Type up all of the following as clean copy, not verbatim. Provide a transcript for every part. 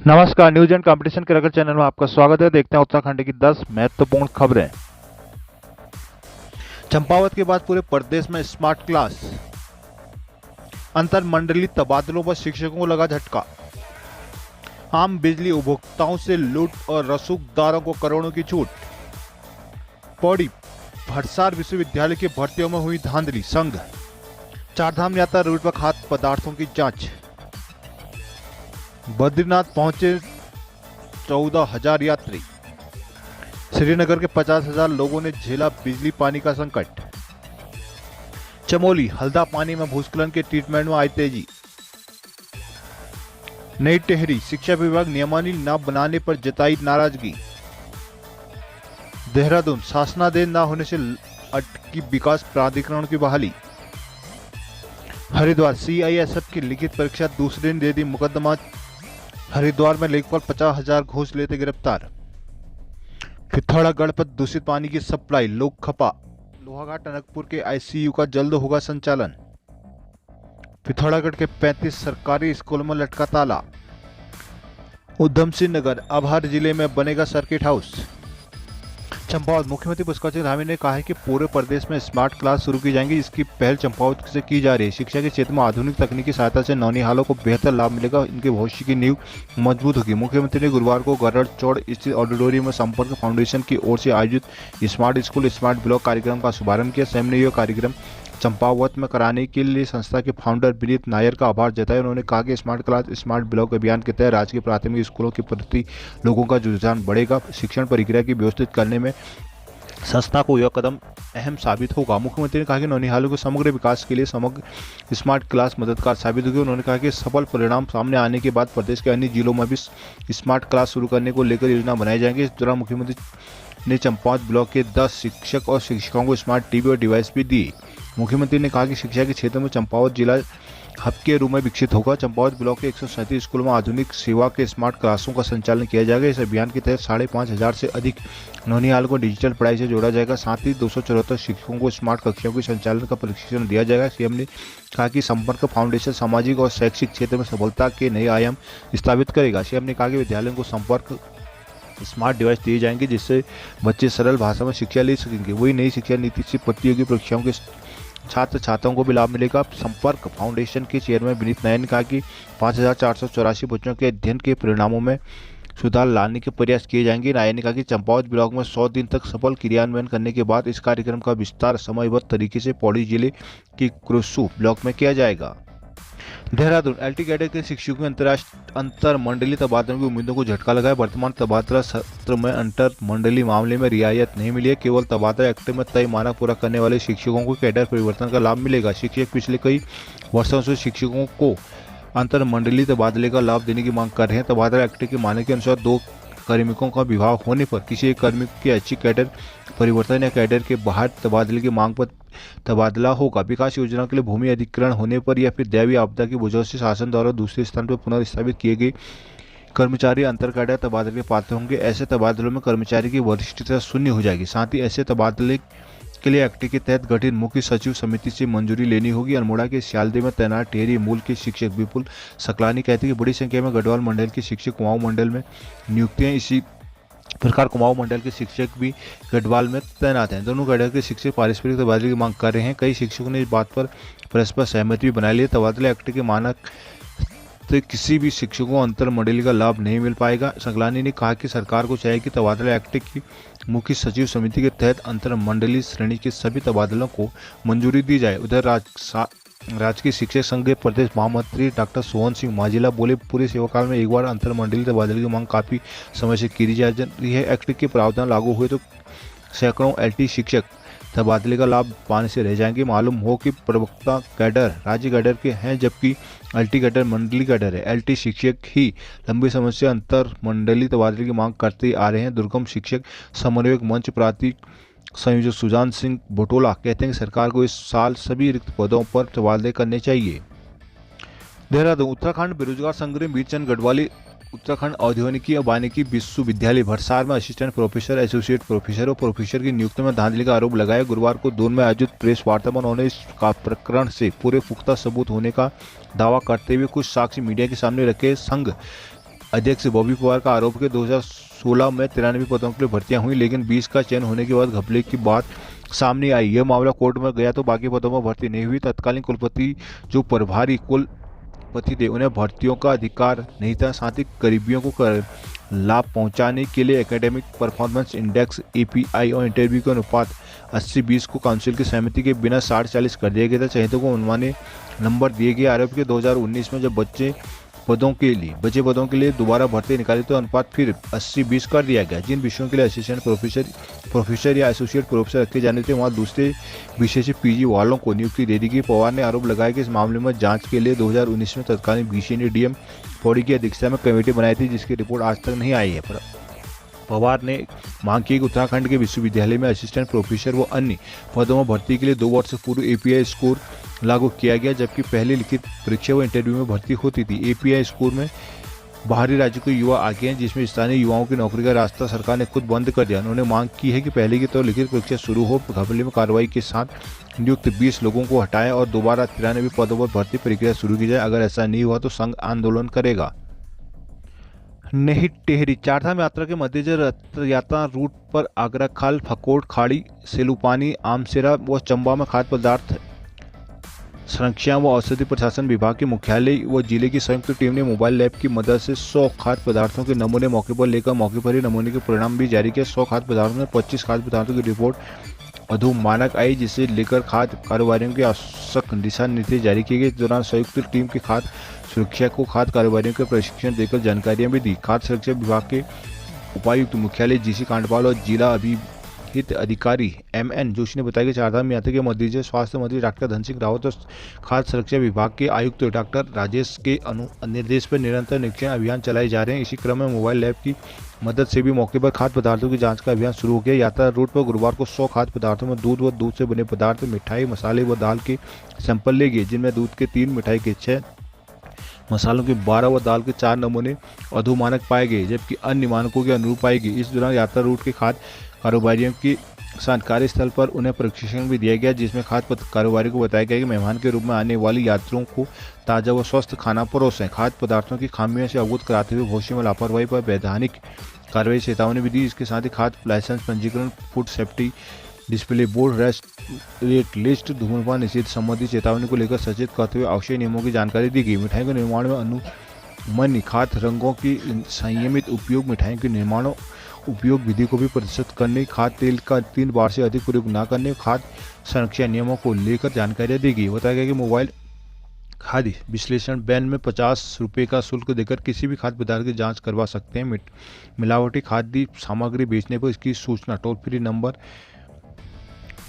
नमस्कार, news and competition cracker channel में आपका स्वागत है। देखते हैं उत्तराखंड की 10 महत्वपूर्ण खबरें। चंपावत के बाद पूरे प्रदेश में स्मार्ट क्लास, अंतर मंडलीय तबादलों पर शिक्षकों को लगा झटका। आम बिजली उपभोक्ताओं से लूट और रसूखदारों को करोड़ों की छूट। पौड़ी भरसार विश्वविद्यालय की भर्तियों में हुई धांधली, संघ। चारधाम यात्रा रूट पर खाद्य पदार्थों की जांच। बद्रीनाथ पहुंचे 14,000 यात्री। श्रीनगर के 50,000 लोगों ने झेला बिजली पानी का संकट। चमोली हल्दा पानी में भूस्खलन के ट्रीटमेंट में आई तेजी। नई टिहरी शिक्षा विभाग नियमावली न बनाने पर जताई नाराजगी। देहरादून शासनादेश न होने से अटकी विकास प्राधिकरण की बहाली। हरिद्वार CISF की लिखित परीक्षा दूसरे दिन दे दी मुकदमा। हरिद्वार में लेखपाल 50,000 घूस लेते गिरफ्तार। पिथौरागढ़ पर दूषित पानी की सप्लाई, लोग खपा। लोहाघाट टनकपुर के ICU का जल्द होगा संचालन। पिथौरागढ़ के 35 सरकारी स्कूलों में लटका ताला। उधम सिंह नगर अबहर जिले में बनेगा सर्किट हाउस। चंपावत मुख्यमंत्री पुष्कर सिंह धामी ने कहा है कि पूरे प्रदेश में स्मार्ट क्लास शुरू की जाएंगी, जिसकी पहल चंपावत से की जा रही है। शिक्षा के क्षेत्र में आधुनिक तकनीकी सहायता से नौनिहालों को बेहतर लाभ मिलेगा, इनके भविष्य की नींव मजबूत होगी। मुख्यमंत्री ने गुरुवार को गरड़ चौड़ स्थित ऑडिटोरियम में संपर्क फाउंडेशन की ओर से आयोजित स्मार्ट स्कूल स्मार्ट ब्लॉक कार्यक्रम का शुभारंभ किया। स्वयं ने यह कार्यक्रम चंपावत में कराने के लिए संस्था के फाउंडर विनीत नायर का आभार जताया। उन्होंने कहा कि स्मार्ट क्लास स्मार्ट ब्लॉक अभियान के तहत राज्य के प्राथमिक स्कूलों के प्रति लोगों का रुझान बढ़ेगा। शिक्षण प्रक्रिया की व्यवस्थित करने में संस्था को यह कदम अहम साबित होगा। मुख्यमंत्री ने कहा कि नौनिहालों के समग्र विकास के लिए समग्र स्मार्ट क्लास मददगार साबित होगी। उन्होंने कहा कि सफल परिणाम सामने आने के बाद प्रदेश के अन्य जिलों में भी स्मार्ट क्लास शुरू करने को लेकर योजना बनाई जाएगी। इस दौरान मुख्यमंत्री ने चंपावत ब्लॉक के 10 शिक्षक और शिक्षिकाओं को स्मार्ट टीवी और डिवाइस भी दी। मुख्यमंत्री ने कहा कि शिक्षा के क्षेत्र में चंपावत जिला हब के रूप में विकसित होगा। चंपावत ब्लॉक के 137 स्कूलों में आधुनिक सेवा के स्मार्ट क्लासों का संचालन किया जाएगा। इस अभियान के तहत 5,500 से अधिक नौनिहालों को डिजिटल पढ़ाई से जोड़ा जाएगा। साथ ही 274 शिक्षकों को स्मार्ट कक्षाओं के संचालन का प्रशिक्षण दिया जाएगा। सीएम ने कहा कि संपर्क फाउंडेशन सामाजिक और शैक्षिक क्षेत्र में सफलता के नए आयाम स्थापित करेगा। सीएम ने कहा कि विद्यालयों को संपर्क स्मार्ट डिवाइस दिए जाएंगे, जिससे बच्चे सरल भाषा में शिक्षा ले सकेंगे। वही नई शिक्षा नीति से प्रतियोगी परीक्षाओं के छात्र छात्राओं को भी लाभ मिलेगा। संपर्क फाउंडेशन के चेयरमैन विनीत नायर ने कहा कि 5,484 बच्चों के अध्ययन के परिणामों में सुधार लाने के प्रयास किए जाएंगे। नायर ने कहा कि चंपावत ब्लॉक में 100 दिन तक सफल क्रियान्वयन करने के बाद इस कार्यक्रम का विस्तार समयबद्ध तरीके से पौड़ी जिले की क्रुसू ब्लॉक में किया जाएगा। देहरादून LT कैडर के शिक्षकों के अंतर मंडलीय तबादलों की उम्मीदों को झटका लगा है। वर्तमान तबादला सत्र में अंतर मंडलीय मामले में रियायत नहीं मिली है। केवल तबादला एक्ट में तय मानक पूरा करने वाले शिक्षकों को कैडर परिवर्तन का लाभ मिलेगा। शिक्षक पिछले कई वर्षों से शिक्षकों को अंतर मंडलीय तबादले का लाभ देने की मांग कर रहे हैं। तबादला एक्ट के मानक के अनुसार 2 कार्मिकों का विभाग होने पर किसी एक कार्मिक के ऐच्छिक कैडर परिवर्तन या कैडर के बाहर तबादले की मांग पर तबादला होगा। विकास योजना के लिए भूमि अधिग्रहण होने पर या फिर दैवीय आपदा की वजह से शासन द्वारा दूसरे स्थान पर पुनर्स्थापित किए गए कर्मचारी अंतर कैडर तबादले के पात्र होंगे। ऐसे तबादलों में कर्मचारी की वरिष्ठता शून्य हो जाएगी। साथ ही ऐसे तबादले के लिए एक्ट के तहत गठित मुख्य सचिव समिति से मंजूरी लेनी होगी। अल्मोड़ा के सियालदे में तैनात टिहरी मूल के शिक्षक विपुल सकलानी कहते हैं कि बड़ी संख्या में गढ़वाल मंडल के शिक्षक कुमाऊं मंडल में नियुक्तियां। इसी प्रकार कुमाऊं मंडल के शिक्षक भी गढ़वाल में तैनात हैं। दोनों कैडर के शिक्षक पारस्परिक तबादले की मांग कर रहे हैं। कई शिक्षकों ने इस बात पर परस्पर सहमति भी बना ली है। तबादला एक्ट के मानक तो किसी भी शिक्षकों को अंतर मंडली का लाभ नहीं मिल पाएगा। सकलानी ने कहा कि सरकार को चाहिए कि तबादला एक्ट की मुख्य सचिव समिति के तहत अंतर मंडलीय श्रेणी के सभी तबादलों को मंजूरी दी जाए। उधर राजकीय शिक्षक संघ के प्रदेश महामंत्री डॉक्टर सोहन सिंह माजिला बोले, पूरे सेवाकाल में एक बार अंतर मंडलीय तबादले की मांग काफी समय से की जा रही है। एक्ट के प्रावधान लागू हुए तो सैकड़ों LT शिक्षक तबादले का लाभ पाने से रह जाएंगे। मालूम हो कि प्रवक्ता कैडर राज्य कैडर के हैं, जबकि LT कैडर मंडलीय कैडर है। LT शिक्षक ही लंबी समय से अंतर मंडलीय तबादले की मांग करते आ रहे हैं। दुर्गम शिक्षक समन्वयक मंच प्रांतीय संयोजक सुजान सिंह बटोला कहते हैं कि सरकार को इस साल सभी रिक्त पदों पर तबादले करने चाहिए। देहरादून उत्तराखंड बेरोजगार संघ ने वीरचंद गढ़वाली उत्तराखंड औद्योगिकी और वानिकी विश्वविद्यालय भरसार में असिस्टेंट प्रोफेसर, एसोसिएट प्रोफेसर और प्रोफेसर की नियुक्ति में धांधली का आरोप लगाया। गुरुवार को दून में आयोजित प्रेस वार्ता में उन्होंने इस प्रकरण से पूरे पुख्ता सबूत होने का दावा करते हुए कुछ साक्ष्य मीडिया के सामने रखे। संघ अध्यक्ष बॉबी पवार का आरोप कि 2016 में 93 पदों के लिए भर्तियां हुई, लेकिन 20 का चयन होने के बाद घपले की बात सामने आई। यह मामला कोर्ट में गया तो बाकी पदों में भर्ती नहीं हुई। तत्कालीन कुलपति जो प्रभारी कुलपति थे, उन्हें भर्तियों का अधिकार नहीं था। साथ ही गरीबियों को लाभ पहुंचाने के लिए एकेडमिक परफॉर्मेंस इंडेक्स API और इंटरव्यू के अनुपात 80-20 को काउंसिल की सहमति के बिना 60-40 कर दिया गया था। चयनितों को मनमाने नंबर दिए गए। आरोप के 2019 में जब बचे पदों के लिए दोबारा भर्ती निकाली तो अनुपात फिर 80-20 कर दिया गया। जिन विषयों के लिए असिस्टेंट प्रोफेसर या एसोसिएट प्रोफेसर रखे जाने थे, वहां दूसरे विषय से PG वालों को नियुक्ति दे दी गई। पवार ने आरोप लगाया कि इस मामले में जांच के लिए 2019 में तत्कालीन BC ने DM पौड़ी की अध्यक्षता में कमेटी बनाई थी, जिसकी रिपोर्ट आज तक नहीं आई है। पवार ने मांग की कि उत्तराखंड के विश्वविद्यालय में असिस्टेंट प्रोफेसर व अन्य पदों में भर्ती के लिए 2 वर्ष पूर्व API स्कोर लागू किया गया, जबकि पहले लिखित परीक्षा व इंटरव्यू में भर्ती होती थी। API स्कोर में बाहरी राज्यों के युवा आगे हैं, जिसमें स्थानीय युवाओं की नौकरी का रास्ता सरकार ने खुद बंद कर दिया। उन्होंने मांग की है कि पहले की तरह लिखित परीक्षा शुरू हो, घपले में कार्रवाई के साथ नियुक्त 20 लोगों को हटाएं और दोबारा 93 पदों पर भर्ती प्रक्रिया शुरू की जाए। अगर ऐसा नहीं हुआ तो संघ आंदोलन करेगा। नहीं टेहरी चारधाम यात्रा के मद्देनजर रथ यात्रा रूट पर आगरा खाल, फकोट खाड़ी, सेलूपानी, आमसेरा व चंबा में खाद्य पदार्थ संरक्षण व औषधि प्रशासन विभाग के मुख्यालय व जिले की संयुक्त टीम ने मोबाइल लैब की मदद से 100 खाद्य पदार्थों के नमूने मौके पर लेकर मौके पर ही नमूने के परिणाम भी जारी किए। 100 खाद्य पदार्थों में 25 खाद्य पदार्थों की रिपोर्ट अधोमानक आई, जिसे लेकर खाद्य कारोबारियों के आवश्यक दिशा निर्देश जारी किए गए। इस दौरान संयुक्त टीम की खाद्य सुरक्षा को खाद्य कारोबारियों को प्रशिक्षण देकर जानकारियां भी दी। खाद्य सुरक्षा विभाग के उपायुक्त मुख्यालय GC कांडपाल और जिला अभिहित अधिकारी MN जोशी ने बताया कि चारधाम यात्रा के मद्देनजर स्वास्थ्य मंत्री डॉक्टर धन सिंह रावत और खाद्य सुरक्षा विभाग के आयुक्त डॉक्टर राजेश के निर्देश पर निरंतर निरीक्षण अभियान चलाए जा रहे हैं। इसी क्रम में मोबाइल लैब की मदद से भी मौके पर खाद्य पदार्थों की जांच का अभियान शुरू हो गया। यात्रा रूट पर गुरुवार को 100 खाद्य पदार्थों में दूध व दूध से बने पदार्थ, मिठाई, मसाले व दाल के सैंपल लिए गए, जिनमें दूध के 3, मिठाई के 6, मसालों के 12 व दाल के 4 नमूने अधोमानक पाए गए, जबकि अन्य मानकों के अनुरूप पाए गए। इस दौरान यात्रा रूट के खाद्य कारोबारियों के साथ कार्यस्थल पर उन्हें प्रशिक्षण भी दिया गया, जिसमें खाद्य कारोबारी को बताया गया कि मेहमान के रूप में आने वाले यात्रियों को ताज़ा व स्वस्थ खाना परोसें। खाद्य पदार्थों की खामियों से अवगत कराते हुए भोजन में लापरवाही पर वैधानिक कार्रवाई चेतावनी भी दी। इसके साथ ही खाद्य लाइसेंस पंजीकरण, food safety display board, rate list, धूम्रपान निषेध संबंधी चेतावनी को लेकर सचेत करते हुए आवश्यक नियमों की जानकारी दी गई। मिठाई के निर्माण में अनुमन्य खाद्य रंगों की संयमित उपयोग, मिठाई के निर्माण उपयोग विधि को भी प्रतिशत करने, खाद्य तेल का 3 बार से अधिक प्रयोग न करने, खाद्य संरक्षण नियमों को लेकर जानकारियां दी गई। बताया गया कि मोबाइल खाद्य विश्लेषण वैन में 50 रुपये का शुल्क देकर किसी भी खाद्य पदार्थ की जांच करवा सकते हैं। मिलावटी खाद्य सामग्री बेचने पर इसकी सूचना टोल फ्री नंबर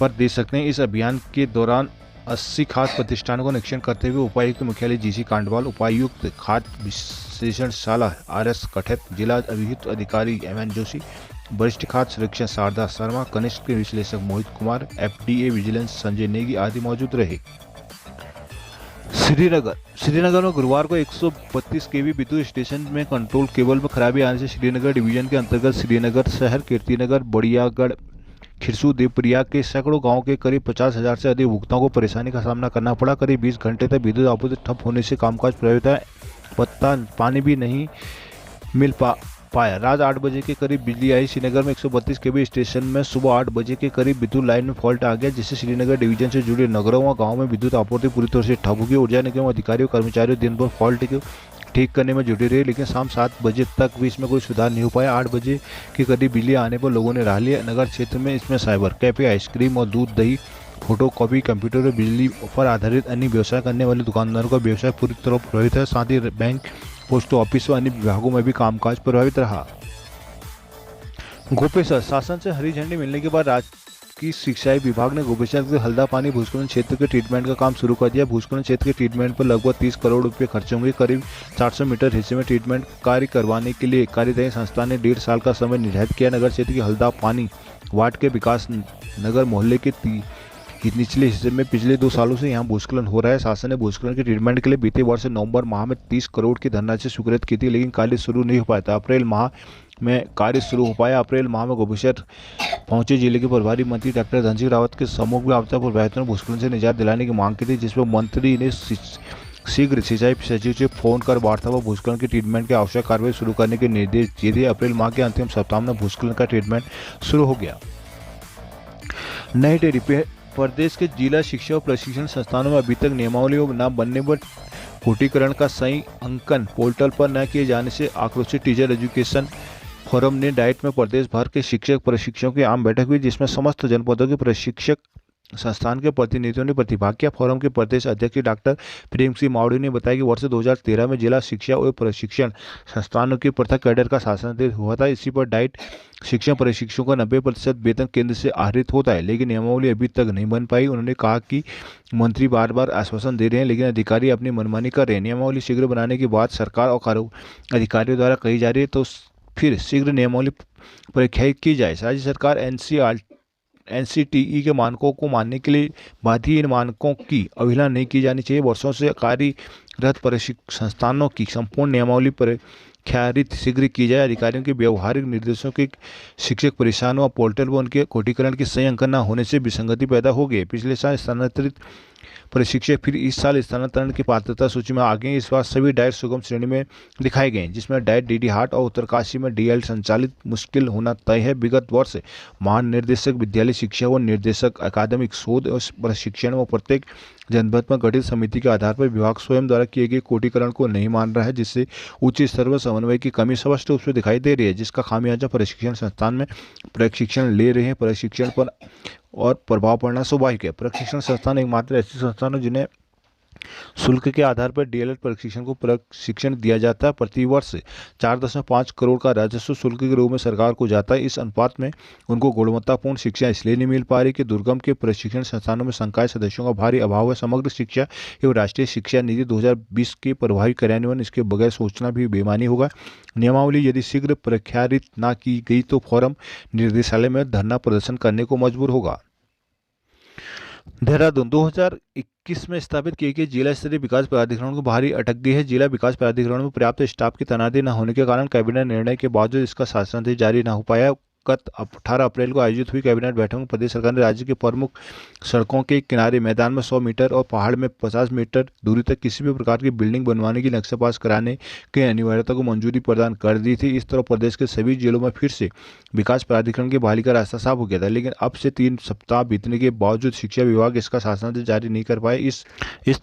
पर दे सकते हैं। इस अभियान के दौरान 80 खाद्य प्रतिष्ठानों का निरीक्षण करते हुए उपायुक्त मुख्यालय GC कांडपाल, उपायुक्त खाद्य विश्लेषणशाला RS कठेत, जिला अभिहित अधिकारी MN जोशी, वरिष्ठ खाद्य सुरक्षा शारदा शर्मा, कनिष्ठ विश्लेषक मोहित कुमार, FDA विजिलेंस संजय नेगी आदि मौजूद रहे। श्रीनगर में गुरुवार को 132 kV विद्युत स्टेशन में कंट्रोल केबल में खराबी आने से श्रीनगर डिवीजन के अंतर्गत श्रीनगर शहर, कीर्तिनगर, बड़ियागढ़, खिरसू, देवप्रिया के सैकड़ों गांवों के करीब 50,000 से अधिक उपभोक्ताओं को परेशानी का सामना करना पड़ा। करीब 20 घंटे तक विद्युत आपूर्ति ठप होने से कामकाज प्रभावित है। पानी भी नहीं मिल पाया। रात 8 बजे के करीब बिजली आई। श्रीनगर में 132 kV स्टेशन में सुबह 8 बजे के करीब विद्युत लाइन में फॉल्ट आ गया, जिससे श्रीनगर डिवीजन से जुड़े नगरों व गाँव में विद्युत आपूर्ति पूरी तरह से ठप हो गई। ऊर्जा निगम अधिकारियों कर्मचारियों दिन भर फॉल्ट को ठीक करने में जुटे रहे, लेकिन शाम 7 बजे तक भी इसमें कोई सुधार नहीं हो पाया। 8 बजे के करीब बिजली आने पर लोगों ने राह लिया। नगर क्षेत्र में इसमें साइबर कैफे, आइसक्रीम और दूध, दही, फोटो कॉपी, कंप्यूटर और बिजली पर आधारित अन्य व्यवसाय करने वाले दुकानदारों का व्यवसाय पूरी तरह प्रभावित है। साथ ही बैंक, पोस्ट ऑफिस व अन्य विभागों में भी कामकाज प्रभावित रहा। गोपेश्वर शासन से हरी झंडी मिलने के बाद राज्य की शिक्षा विभाग ने गोपेश्वर के हल्दा पानी भूस्खलन क्षेत्र के ट्रीटमेंट का काम शुरू कर दिया। भूस्खलन क्षेत्र के ट्रीटमेंट पर लगभग 30 करोड़ रुपए खर्च होंगे। करीब 400 मीटर हिस्से में ट्रीटमेंट कार्य करवाने के लिए कार्यदायी संस्था ने 1.5 साल का समय निर्धारित किया। नगर क्षेत्र के हल्दा पानी वार्ड के विकास नगर मोहल्ले के निचले हिस्से में पिछले 2 सालों से यहां भूस्खलन हो रहा है। शासन ने भूस्खलन के ट्रीटमेंट के लिए बीते वर्ष नवंबर माह में 30 करोड़ की धनराशि स्वीकृत की थी, लेकिन कार्य शुरू नहीं हो पाया था। अप्रैल माह में कार्य शुरू हो पाया। अप्रैल माह में गोपेश्वर पहुंचे जिले के प्रभारी मंत्री डॉक्टर धन सिंह रावत के सम्मुख में आपदा प्रभावितों ने भूस्खलन से निजात दिलाने की मांग की थी, जिस पर मंत्री ने शीघ्र सिंचाई सचिव से फोन कर वार्ता व भूस्खलन के ट्रीटमेंट की आवश्यक कार्रवाई शुरू करने के निर्देश दिए थे। अप्रैल माह के अंतिम सप्ताह में भूस्खलन का ट्रीटमेंट शुरू हो गया। नई डेयरी प्रदेश के जिला शिक्षा और प्रशिक्षण संस्थानों में अभी तक नियमावली न बनने पर कोटिकरण का सही अंकन पोर्टल पर न किए जाने से आक्रोशित टीचर एजुकेशन फोरम ने डाइट में प्रदेश भर के शिक्षक प्रशिक्षकों की आम बैठक हुई, जिसमें समस्त जनपदों के प्रशिक्षक संस्थान के प्रतिनिधियों ने प्रतिभाग किया। फोरम के प्रदेश अध्यक्ष डॉक्टर प्रेम सिंह मावड़ी ने बताया कि वर्ष 2013 में जिला शिक्षा और प्रशिक्षण संस्थानों के पृथक कैडर का शासन हुआ था। इसी पर डाइट शिक्षण प्रशिक्षकों का 90% वेतन केंद्र से आहरित होता है, लेकिन नियमावली अभी तक नहीं बन पाई। उन्होंने कहा कि मंत्री बार बार आश्वासन दे रहे हैं, लेकिन अधिकारी अपनी मनमानी कर रहे हैं। नियमावली शीघ्र बनाने की बात सरकार और अधिकारियों द्वारा कही जा रही है, तो फिर शीघ्र नियमावली परीक्षा की जाए। राज्य सरकार एनसीटीई के मानकों को मानने के लिए बाध्य, इन मानकों की अवहेलना नहीं की जानी चाहिए। वर्षों से कार्यरत प्रशिक्षण संस्थानों की संपूर्ण नियमावली प्रख्यारित शीघ्र की जाए। अधिकारियों के व्यवहारिक निर्देशों के शिक्षक परेशान व पोर्टल व उनके कोटिकरण के सही अंकन न होने से विसंगति पैदा हो गई। पिछले साल स्थानांतरित प्रशिक्षक फिर इस साल स्थानांतरण की पात्रता सूची में आ गए। इस बार सभी डाइट सुगम श्रेणी में दिखाए गए, जिसमें डाइट डीडी हाट और उत्तरकाशी में डीएल संचालित मुश्किल होना तय है। विगत वर्ष महानिर्देशक विद्यालय शिक्षा व निर्देशक अकादमिक शोध और प्रशिक्षण व प्रत्येक जनपद में गठित समिति के आधार पर विभाग स्वयं द्वारा किए गए कोटिकरण को नहीं मान रहा है, जिससे उच्च स्तर पर समन्वय की कमी स्पष्ट रूप से दिखाई दे रही है, जिसका खामियाजा प्रशिक्षण संस्थान में प्रशिक्षण ले रहे हैं प्रशिक्षण पर और प्रभाव पड़ना स्वाभाविक है। प्रशिक्षण संस्थान एकमात्र ऐसे संस्थान है जिन्हें शुल्क के आधार पर डीएलएड प्रशिक्षण को प्रशिक्षण दिया जाता है। प्रतिवर्ष 4.5 करोड़ का राजस्व शुल्क के रूप में सरकार को जाता है। इस अनुपात में उनको गुणवत्तापूर्ण शिक्षा इसलिए नहीं मिल पा रही कि दुर्गम के प्रशिक्षण संस्थानों में संकाय सदस्यों का भारी अभाव है। समग्र शिक्षा एवं राष्ट्रीय शिक्षा नीति 2020 के प्रभावी कार्यान्वयन इसके बगैर सोचना भी बेईमानी होगा। नियमावली यदि शीघ्र प्रख्यारित न की गई तो फोरम निर्देशालय में धरना प्रदर्शन करने को मजबूर होगा। देहरादून 2021 में स्थापित किए गए जिला स्तरीय विकास प्राधिकरण को भारी अटक गई है। जिला विकास प्राधिकरण में पर्याप्त स्टाफ की तैनाती न होने के कारण कैबिनेट निर्णय के बावजूद इसका शासनादेश जारी न हो पाया। गत 18 अप्रैल को आयोजित हुई कैबिनेट बैठक में प्रदेश सरकार ने राज्य के प्रमुख सड़कों के किनारे मैदान में 100 मीटर और पहाड़ में 50 मीटर दूरी तक किसी भी प्रकार की बिल्डिंग बनवाने की नक्शा पास कराने की अनिवार्यता को मंजूरी प्रदान कर दी थी। इस तरह प्रदेश के सभी जिलों में फिर से विकास प्राधिकरण की बहाली का रास्ता साफ हो गया था, लेकिन अब से 3 सप्ताह बीतने के बावजूद शिक्षा विभाग इसका शासनादेश जारी नहीं कर पाए। इस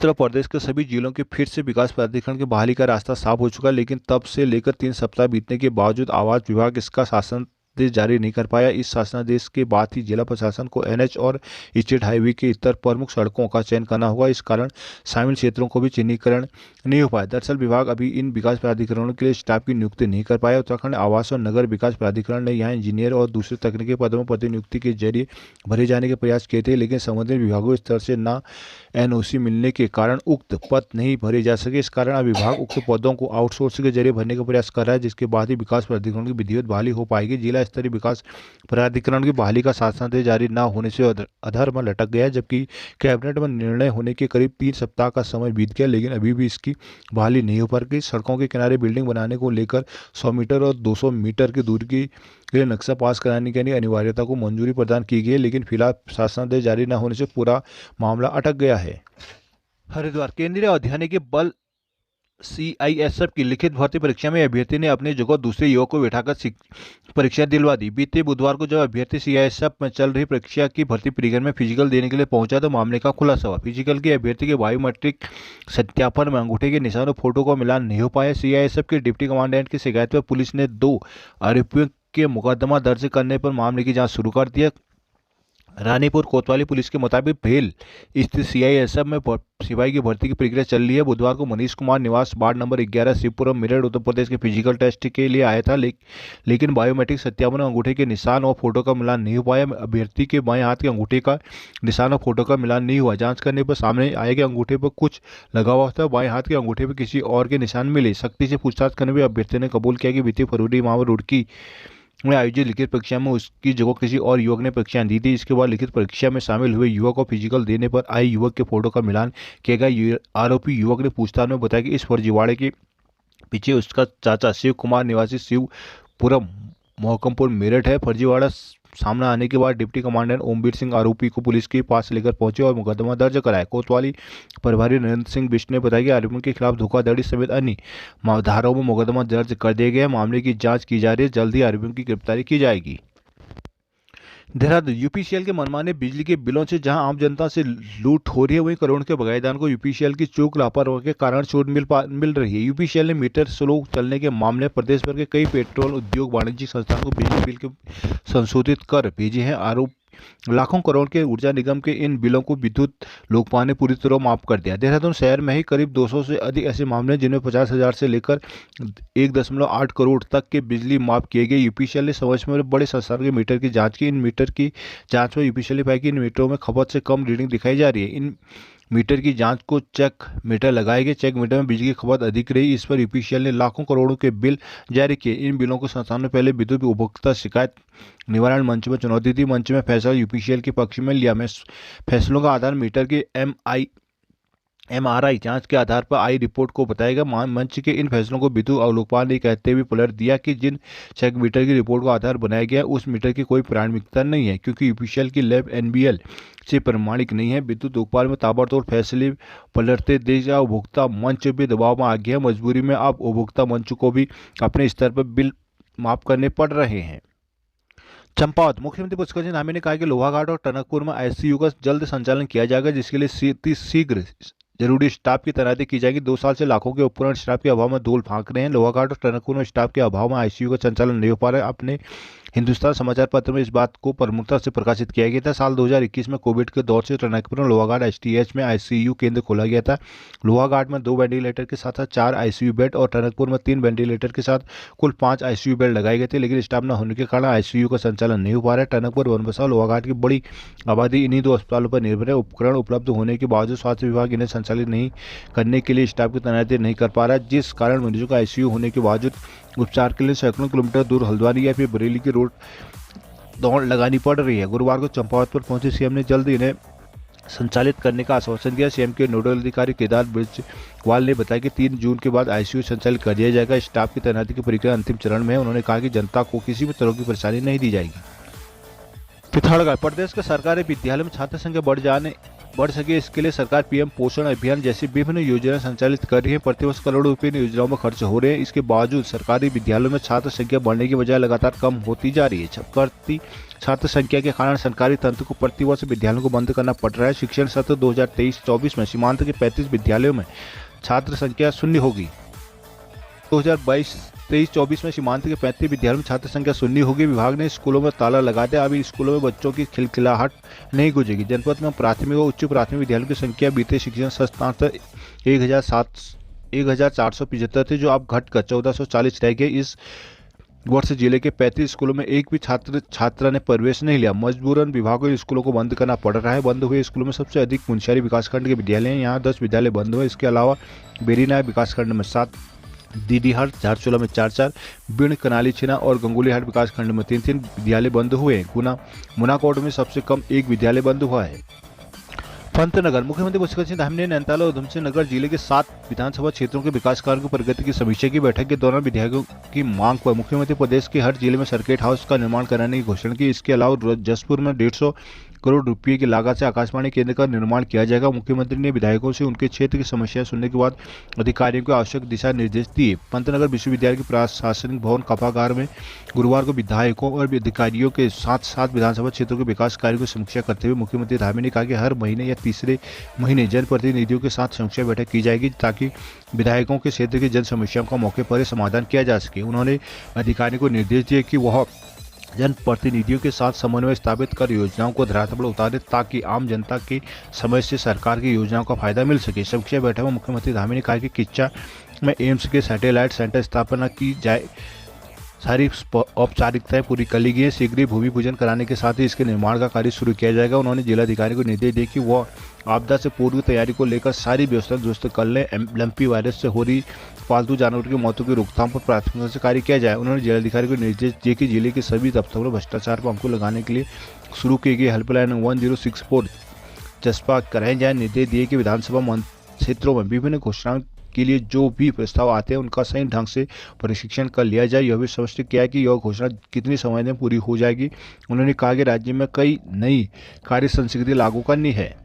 तरह प्रदेश के सभी जिलों के फिर से विकास प्राधिकरण की बहाली का रास्ता साफ हो चुका, लेकिन तब से लेकर 3 सप्ताह बीतने के बावजूद आवास विभाग इसका शासन जारी नहीं कर पाया। इस शासनादेश के बाद ही जिला प्रशासन को एनएच और स्टेट हाईवे के इतर प्रमुख सड़कों का चयन करना होगा। इस कारण शामिल क्षेत्रों को भी चिन्हीकरण नहीं हो पाया। दरअसल विभाग अभी इन विकास प्राधिकरणों के लिए स्टाफ की नियुक्ति नहीं कर पाया। उत्तराखंड आवास और नगर विकास प्राधिकरण ने यहाँ इंजीनियर और दूसरे तकनीकी पदों में प्रतिनियुक्ति के जरिए भरे जाने के प्रयास किए थे, लेकिन संबंधित विभागों स्तर से न एनओसी मिलने के कारण उक्त पद नहीं भरे जा सके। इस कारण अब विभाग उक्त पदों को आउटसोर्सिंग के जरिए भरने का प्रयास कर रहा है, जिसके बाद ही विकास प्राधिकरण की विधिवत बहाली हो पाएगी। जिला स्तरीय विकास प्राधिकरण की बहाली का शासनादेश जारी न होने से अधर में लटक गया, जबकि कैबिनेट में निर्णय होने के करीब 3 सप्ताह का समय बीत गया, लेकिन अभी भी इसकी बहाली नहीं हो पा रही। सड़कों के किनारे बिल्डिंग बनाने को लेकर 100 मीटर और 200 मीटर की दूरी के लिए नक्शा पास कराने की अनिवार्यता को मंजूरी प्रदान की गई है, लेकिन फिलहाल शासनादेश जारी न होने से पूरा मामला अटक गया है। हरिद्वार केंद्रीय औद्यानिकी बल सीआईएसएफ की लिखित भर्ती परीक्षा में अभ्यर्थी ने अपनी जगह दूसरे युवक को बैठाकर परीक्षा दिलवा दी। बीते बुधवार को जब अभ्यर्थी सीआईएसएफ में चल रही परीक्षा की भर्ती परिक्रमा में फिजिकल देने के लिए पहुंचा तो मामले का खुलासा हुआ। फिजिकल के अभ्यर्थी के बायोमेट्रिक सत्यापन में अंगूठे के निशान और फोटो का मिलान नहीं हो पाया। सीआईएसएफ के डिप्टी कमांडेंट की शिकायत पर पुलिस ने 2 आरोपियों के मुकदमा दर्ज करने पर मामले की जाँच शुरू कर दिया। रानीपुर कोतवाली पुलिस के मुताबिक भेल स्थित सीआईएसएफ में सिपाही की भर्ती की प्रक्रिया चल रही है। बुधवार को मनीष कुमार निवास वार्ड नंबर 11 शिवपुरम मेरठ उत्तर प्रदेश के फिजिकल टेस्ट के लिए आया था, लेकिन बायोमेट्रिक सत्यापन में अंगूठे के निशान और फोटो का मिलान नहीं हो पाया। अभ्यर्थी के बाएं हाथ के अंगूठे का निशान और फोटो का मिलान नहीं हुआ। जांच करने पर सामने आया कि अंगूठे पर कुछ लगा हुआ था, बाएं हाथ के अंगूठे पर किसी और के निशान मिले। सख्ती से पूछताछ करने पर अभ्यर्थी ने कबूल किया कि बीते फरवरी माह में रुड़की में आयोजित लिखित परीक्षा में उसकी जगह किसी और युवक ने परीक्षाएं दी थी। इसके बाद लिखित परीक्षा में शामिल हुए युवक को फिजिकल देने पर आए युवक के फोटो का मिलान किया गया। आरोपी युवक ने पूछताछ में बताया कि इस फर्जीवाड़े के पीछे उसका चाचा शिव कुमार निवासी शिवपुरम मोहकमपुर मेरठ है। फर्जीवाड़ा सामने आने के बाद डिप्टी कमांडेंट ओमवीर सिंह आरोपी को पुलिस के पास लेकर पहुंचे और मुकदमा दर्ज कराया। कोतवाली प्रभारी नरेंद्र सिंह बिष्ट ने बताया कि आरोपियों के खिलाफ धोखाधड़ी समेत अन्य धाराओं में मुकदमा दर्ज कर दिया गया। मामले की जांच की जा रही है, जल्द ही आरोपियों की गिरफ्तारी की जाएगी। देहरादून यूपीसीएल के मनमाने बिजली के बिलों से जहां आम जनता से लूट हो रही है, वहीं करोड़ के बकायेदार को यूपीसीएल की चूक लापरवाही के कारण छूट मिल रही है। यूपीसीएल ने मीटर स्लो चलने के मामले प्रदेश भर के कई पेट्रोल उद्योग वाणिज्यिक संस्थानों को बिजली बिल के संशोधित कर भेजे हैं। आरोप लाखों करोड़ के ऊर्जा निगम के इन बिलों को विद्युत लोकपाल ने पूरी तरह माफ कर दिया। देहरादून शहर में ही करीब 200 से अधिक ऐसे मामले हैं जिनमें 50,000 से लेकर 1.8 करोड़ तक के बिजली माफ किए गए। यूपीसीएल ने समझ में बड़े संस्थान के मीटर की जांच की। इन मीटर की जांच में यूपीसीएल ने पाया कि इन मीटरों में खपत से कम रीडिंग दिखाई जा रही है। इन मीटर की जांच को चेक मीटर लगाए गए। चेक मीटर में बिजली की खपत अधिक रही। इस पर यूपीसीएल ने लाखों करोड़ों के बिल जारी किए। इन बिलों को संस्थान ने पहले विद्युत उपभोक्ता शिकायत निवारण मंच में चुनौती दी। मंच में फैसला यूपीसीएल के पक्ष में लिया। फैसलों का आधार मीटर के एमआरआई जांच के आधार पर आई रिपोर्ट को बताएगा। मंच के इन फैसलों को विद्युत लोकपाल ने कहते हुए पलट दिया कि जिन चेक मीटर की रिपोर्ट को आधार बनाया गया उस मीटर की कोई प्रामाणिकता नहीं है, क्योंकि यूपीसीएल की लैब एनबीएल से प्रमाणिक नहीं है। विद्युत लोकपाल में ताबड़तोड़ फैसले पलटते देश या उपभोक्ता मंच भी दबाव में आ गया है। मजबूरी में अब उपभोक्ता मंच को भी अपने स्तर पर बिल माफ करने पड़ रहे हैं। चंपावत मुख्यमंत्री पुष्कर धामी ने कहा कि लोहाघाट और टनकपुर में आईसीयू का जल्द संचालन किया जाएगा, जिसके लिए शीघ्र जरूरी स्टाफ की तैनाती की जाएगी। 2 साल से लाखों के उपकरण स्टाफ के अभाव में धूल फांक रहे हैं। लोहाघाट और टनकपुर में स्टाफ के अभाव में आईसीयू का संचालन नहीं हो पा रहा है। अपने हिंदुस्तान समाचार पत्र में इस बात को प्रमुखता से प्रकाशित किया गया था। साल 2021 में कोविड के दौर से टनकपुर और लोहाघाट एसटीएच में आईसीयू केंद्र खोला गया था। लोहाघाट में 2 वेंटिलेटर के साथ 4 आईसीयू बेड और टनकपुर में 3 वेंटिलेटर के साथ कुल 5 आईसीयू बेड लगाए गए थे, लेकिन स्टाफ न होने के कारण आईसीयू का संचालन नहीं हो पा रहा है। टनकपुर, बनबसा और लोहाघाट की बड़ी आबादी इन्हीं 2 अस्पतालों पर निर्भर है। उपकरण उपलब्ध होने के बावजूद स्वास्थ्य विभाग इन्हें संचालित नहीं करने के लिए स्टाफ की तैनाती नहीं कर पा रहा है, जिस कारण मरीजों का आईसीयू होने के बावजूद उपचार के लिए सैकड़ों किलोमीटर दूर हल्द्वानी या फिर बरेली की रोड दौड़ लगानी पड़ रही है। गुरुवार को चंपावत पर पहुंचे सीएम ने जल्द इन्हें संचालित करने का आश्वासन दिया। सीएम के नोडल अधिकारी केदार बिजवाल ने बताया कि 3 जून के बाद आईसीयू संचालित कर दिया जाएगा। स्टाफ की तैनाती की प्रक्रिया अंतिम चरण में है। उन्होंने कहा कि जनता को किसी भी तरह की परेशानी नहीं दी जाएगी। पिथौरागढ़ प्रदेश के सरकारी विद्यालय में छात्र संख्या बढ़ सके, इसके लिए सरकार पीएम पोषण अभियान जैसी विभिन्न योजनाएं संचालित कर रही है। प्रतिवर्ष करोड़ों रुपए इन योजनाओं में खर्च हो रहे हैं। इसके बावजूद सरकारी विद्यालयों में छात्र संख्या बढ़ने की बजाय लगातार कम होती जा रही है। बढ़ती छात्र संख्या के कारण सरकारी तंत्र को प्रतिवर्ष विद्यालयों को बंद करना पड़ रहा है। शिक्षण सत्र 2023-24 में सीमांत के 35 विद्यालयों में छात्र संख्या शून्य होगी। 2022-23-24 में सीमांत के 35 विद्यालयों में छात्र संख्या शून्य होगी। विभाग ने स्कूलों में ताला लगा दिया। अभी स्कूलों में बच्चों की खिलखिलाहट नहीं गूंजेगी। जनपद में प्राथमिक और उच्च प्राथमिक विद्यालयों की संख्या बीते शिक्षण सत्र तक 1475 थी, जो अब घटकर 1440 रह गए। इस वर्ष जिले के 35 स्कूलों में एक भी छात्रा ने प्रवेश नहीं लिया। मजबूरन विभाग को स्कूलों को बंद करना पड़ रहा है। बंद हुए स्कूलों में सबसे अधिक मुंशियारी विकासखंड के विद्यालय हैं। यहाँ 10 विद्यालय बंद हुए। इसके अलावा बेरीनाय विकासखंड में 7, दीदीहाट झारसुला में 4, बिण, कनाली छिना और गंगुलीहाट विकासखंड में 3 विद्यालय बंद हुए हैं। गुना मुनाकोट में सबसे कम 1 विद्यालय बंद हुआ है। पंतनगर मुख्यमंत्री पुष्कर सिंह धामी ने नैनीताल और उधमसिंह नगर जिले के 7 विधानसभा क्षेत्रों के विकास कार्यों की प्रगति की समीक्षा की। बैठक के दौरान विधायकों की मांग पर मुख्यमंत्री प्रदेश के हर जिले में सर्किट हाउस का निर्माण कराने की घोषणा की। इसके अलावा जसपुर में 150 करोड़ रुपये की लागत से आकाशवाणी केंद्र का निर्माण किया जाएगा। मुख्यमंत्री ने विधायकों से उनके क्षेत्र की समस्याएं सुनने के बाद अधिकारियों को आवश्यक दिशा निर्देश दिए। पंतनगर विश्वविद्यालय के प्रशासनिक भवन कपागार में गुरुवार को विधायकों और अधिकारियों के साथ विधानसभा क्षेत्रों के विकास कार्यों की समीक्षा करते हुए मुख्यमंत्री धामी ने कहा कि हर महीने या तीसरे महीने जनप्रतिनिधियों के साथ समीक्षा बैठक की जाएगी, ताकि विधायकों के क्षेत्र की जन समस्याओं का मौके पर समाधान किया जा सके। उन्होंने अधिकारियों को निर्देश दिए कि वह जनप्रतिनिधियों के साथ समन्वय स्थापित कर योजनाओं को धरातल पर उतारे, ताकि आम जनता की समझ से सरकार की योजनाओं का फायदा मिल सके। समीक्षा बैठक में मुख्यमंत्री धामी ने कहा कि किच्चा में एम्स के सैटेलाइट सेंटर स्थापना की जाए। सारी औपचारिकताएं पूरी कर ली गई है। शीघ्र ही भूमि पूजन कराने के साथ ही इसके निर्माण का कार्य शुरू किया जाएगा। उन्होंने जिलाधिकारी को निर्देश दिए कि वह आपदा से पूर्व तैयारी को लेकर सारी व्यवस्था दुरुस्त कर ले। लंपी वायरस से हो रही पालतू जानवरों की मौतों की रोकथाम पर प्राथमिकता से कार्य किया जाए। उन्होंने जिलाधिकारी को निर्देश दिए कि जिले के सभी दफ्तरों में भ्रष्टाचार पर अंकुश लगाने के लिए शुरू की गई हेल्पलाइन 1064 चस्पा कराए जाए। निर्देश दिए कि विधानसभा क्षेत्रों में विभिन्न घोषणाओं के लिए जो भी प्रस्ताव आते हैं उनका सही ढंग से परीक्षण कर लिया जाए। यह भी स्पष्ट किया है कि यह घोषणा कितनी समय में पूरी हो जाएगी। उन्होंने कहा कि राज्य में कई नई कार्य संस्कृति लागू करनी है।